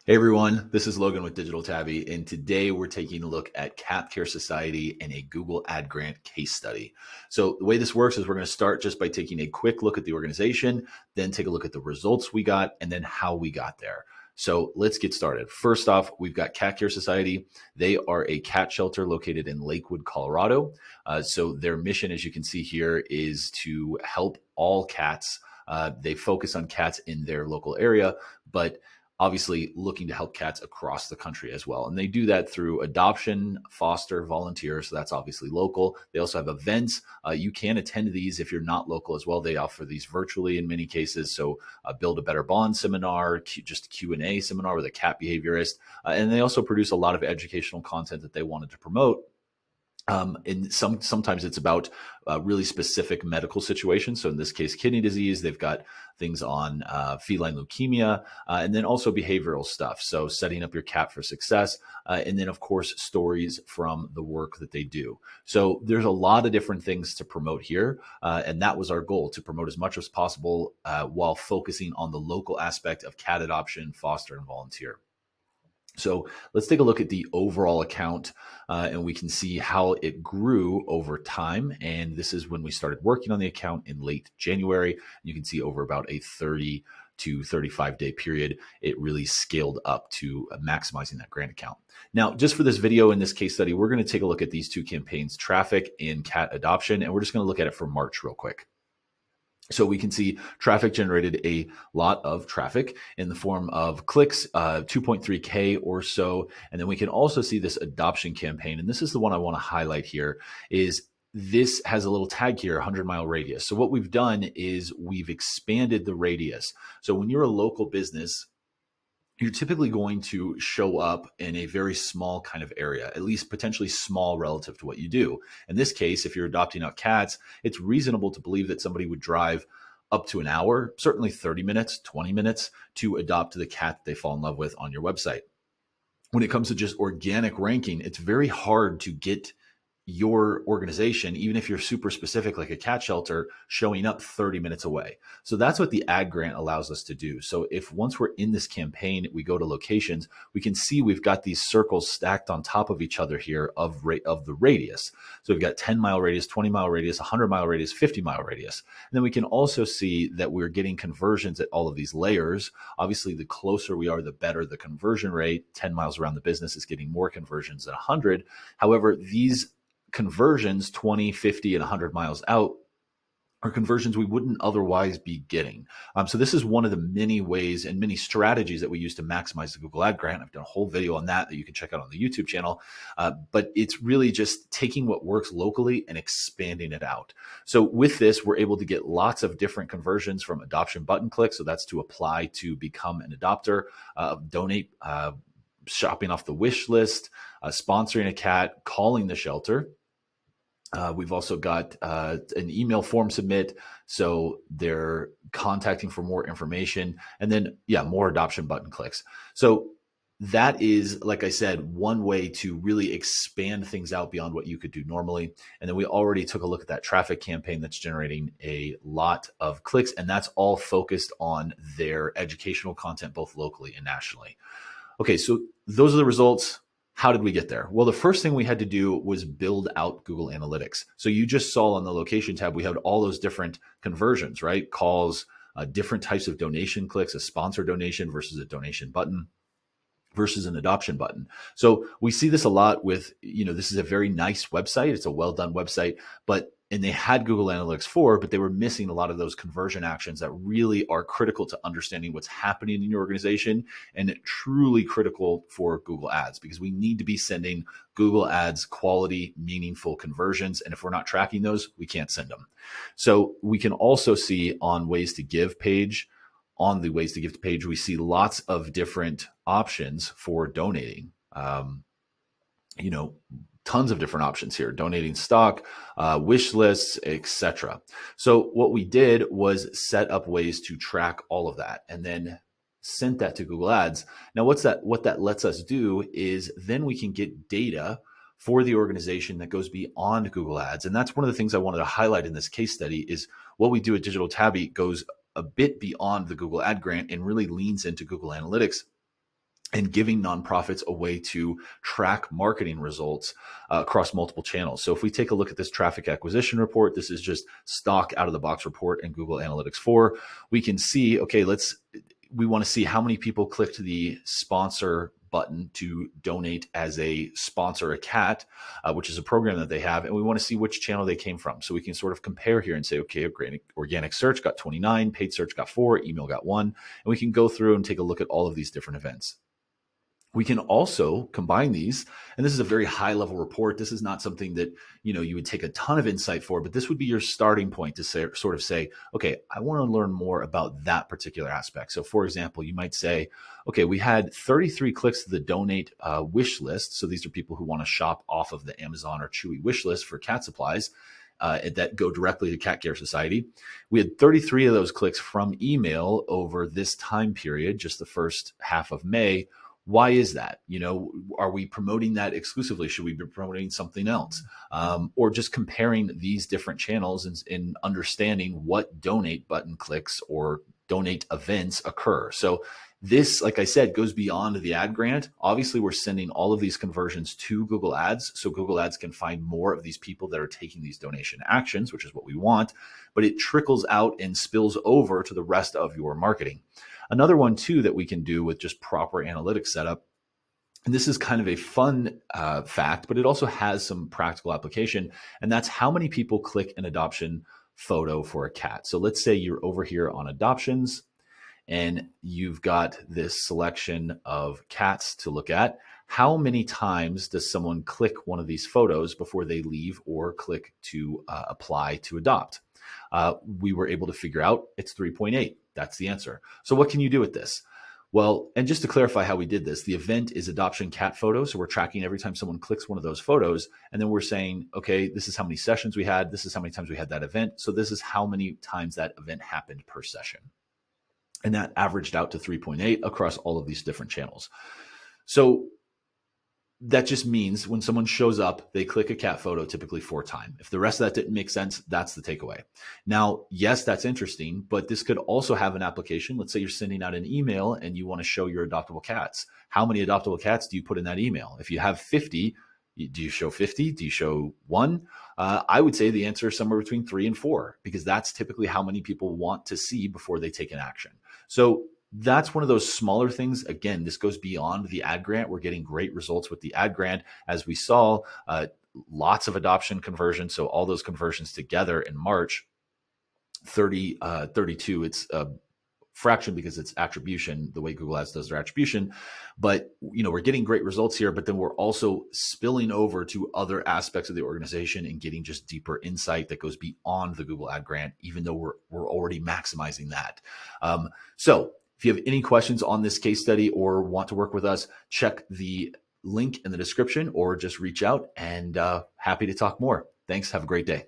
Hey everyone, this is Logan with Digital Tabby, and today we're taking a look at Cat Care Society and a Google Ad Grant case study. So the way this works is we're going to start just by taking a quick look at the organization, then take a look at the results we got, and then how we got there. So let's get started. First off, we've got Cat Care Society. They are a cat shelter located in Lakewood, Colorado. So their mission, as you can see here, is to help all cats. They focus on cats in their local area, but obviously looking to help cats across the country as well. And they do that through adoption, foster, volunteer. So that's obviously local. They also have events. You can attend these if you're not local as well. They offer these virtually in many cases. So Build a Better Bond seminar, just a Q&A seminar with a cat behaviorist. And they also produce a lot of educational content that they wanted to promote. And sometimes it's about really specific medical situations. So in this case, kidney disease. They've got things on feline leukemia, and then also behavioral stuff. So setting up your cat for success, and then of course stories from the work that they do. So there's a lot of different things to promote here, and that was our goal, to promote as much as possible while focusing on the local aspect of cat adoption, foster, and volunteer. So let's take a look at the overall account, and we can see how it grew over time. And this is when we started working on the account in late January. You can see over about a 30 to 35-day period, it really scaled up to maximizing that grant account. Now, just for this video in this case study, we're going to take a look at these two campaigns, traffic and cat adoption, and we're just going to look at it for March real quick. So we can see traffic generated a lot of traffic in the form of clicks, 2.3K or so. And then we can also see this adoption campaign. And this is the one I want to highlight here, is this has a little tag here, 100-mile radius. So what we've done is we've expanded the radius. So when you're a local business, you're typically going to show up in a very small kind of area, at least potentially small relative to what you do. In this case, if you're adopting out cats, it's reasonable to believe that somebody would drive up to an hour, certainly 30 minutes, 20 minutes to adopt the cat that they fall in love with on your website. When it comes to just organic ranking, it's very hard to get your organization, even if you're super specific like a cat shelter, showing up 30 minutes away. So that's what the ad grant allows us to do. So if once we're in this campaign, we go to locations, we can see we've got these circles stacked on top of each other here of the radius. So we've got 10-mile radius, 20-mile radius, 100-mile radius, 50-mile radius. And then we can also see that we're getting conversions at all of these layers. Obviously, the closer we are, the better the conversion rate. 10 miles around the business is getting more conversions than 100. However, these conversions 20, 50, and 100 miles out are conversions we wouldn't otherwise be getting. So this is one of the many ways and many strategies that we use to maximize the Google Ad Grant. I've done a whole video on that you can check out on the YouTube channel. But it's really just taking what works locally and expanding it out. So with this, we're able to get lots of different conversions from adoption button clicks. So that's to apply to become an adopter, donate, shopping off the wish list, sponsoring a cat, calling the shelter. We've also got an email form submit. So they're contacting for more information, and then, more adoption button clicks. So that is, like I said, one way to really expand things out beyond what you could do normally. And then we already took a look at that traffic campaign that's generating a lot of clicks, and that's all focused on their educational content, both locally and nationally. Okay, so those are the results. How did we get there? Well, the first thing we had to do was build out Google Analytics. So you just saw on the location tab, we had all those different conversions, right? Calls, different types of donation clicks, a sponsor donation versus a donation button versus an adoption button. So we see this a lot with, this is a very nice website. It's a well done website, and they had Google Analytics 4, but they were missing a lot of those conversion actions that really are critical to understanding what's happening in your organization, and truly critical for Google Ads, because we need to be sending Google Ads quality, meaningful conversions. And if we're not tracking those, we can't send them. So we can also see on Ways to Give page, on the Ways to Give page, we see lots of different options for donating. Tons of different options here, donating stock, wish lists, etc. So what we did was set up ways to track all of that and then sent that to Google Ads. Now, what that lets us do is then we can get data for the organization that goes beyond Google Ads. And that's one of the things I wanted to highlight in this case study, is what we do at Digital Tabby goes a bit beyond the Google Ad Grant and really leans into Google Analytics and giving nonprofits a way to track marketing results across multiple channels. So if we take a look at this traffic acquisition report, this is just stock out of the box report in Google Analytics 4. We can see, okay, we want to see how many people clicked the sponsor button to donate as a sponsor a cat, which is a program that they have. And we want to see which channel they came from. So we can sort of compare here and say, okay, organic search got 29, paid search got 4, email got 1. And we can go through and take a look at all of these different events. We can also combine these, and this is a very high level report. This is not something that you would take a ton of insight for, but this would be your starting point to say, okay, I want to learn more about that particular aspect. So for example, you might say, okay, we had 33 clicks to the donate wish list. So these are people who want to shop off of the Amazon or Chewy wish list for cat supplies that go directly to Cat Care Society. We had 33 of those clicks from email over this time period, just the first half of May. Why is that? Are we promoting that exclusively? Should we be promoting something else? Or just comparing these different channels and understanding what donate button clicks or donate events occur. So this, like I said, goes beyond the ad grant. Obviously, we're sending all of these conversions to Google Ads, so Google Ads can find more of these people that are taking these donation actions, which is what we want, but it trickles out and spills over to the rest of your marketing. Another one too that we can do with just proper analytics setup, and this is kind of a fun fact, but it also has some practical application, and that's how many people click an adoption photo for a cat. So let's say you're over here on adoptions and you've got this selection of cats to look at. How many times does someone click one of these photos before they leave or click to apply to adopt? We were able to figure out it's 3.8. That's the answer. So what can you do with this? Well, and just to clarify how we did this, the event is adoption cat photo. So we're tracking every time someone clicks one of those photos. And then we're saying, okay, this is how many sessions we had. This is how many times we had that event. So this is how many times that event happened per session. And that averaged out to 3.8 across all of these different channels. So that just means when someone shows up, they click a cat photo typically 4 times. If the rest of that didn't make sense, that's the takeaway. Now, yes, that's interesting, but this could also have an application. Let's say you're sending out an email and you want to show your adoptable cats. How many adoptable cats do you put in that email? If you have 50, do you show 50? Do you show 1? I would say the answer is somewhere between 3 and 4, because that's typically how many people want to see before they take an action. So that's one of those smaller things. Again, this goes beyond the ad grant. We're getting great results with the ad grant. As we saw, lots of adoption conversions. So all those conversions together in March, 32, it's a fraction because it's attribution, the way Google Ads does their attribution. But we're getting great results here, but then we're also spilling over to other aspects of the organization and getting just deeper insight that goes beyond the Google ad grant, even though we're already maximizing that. So if you have any questions on this case study or want to work with us, check the link in the description or just reach out, and happy to talk more. Thanks. Have a great day.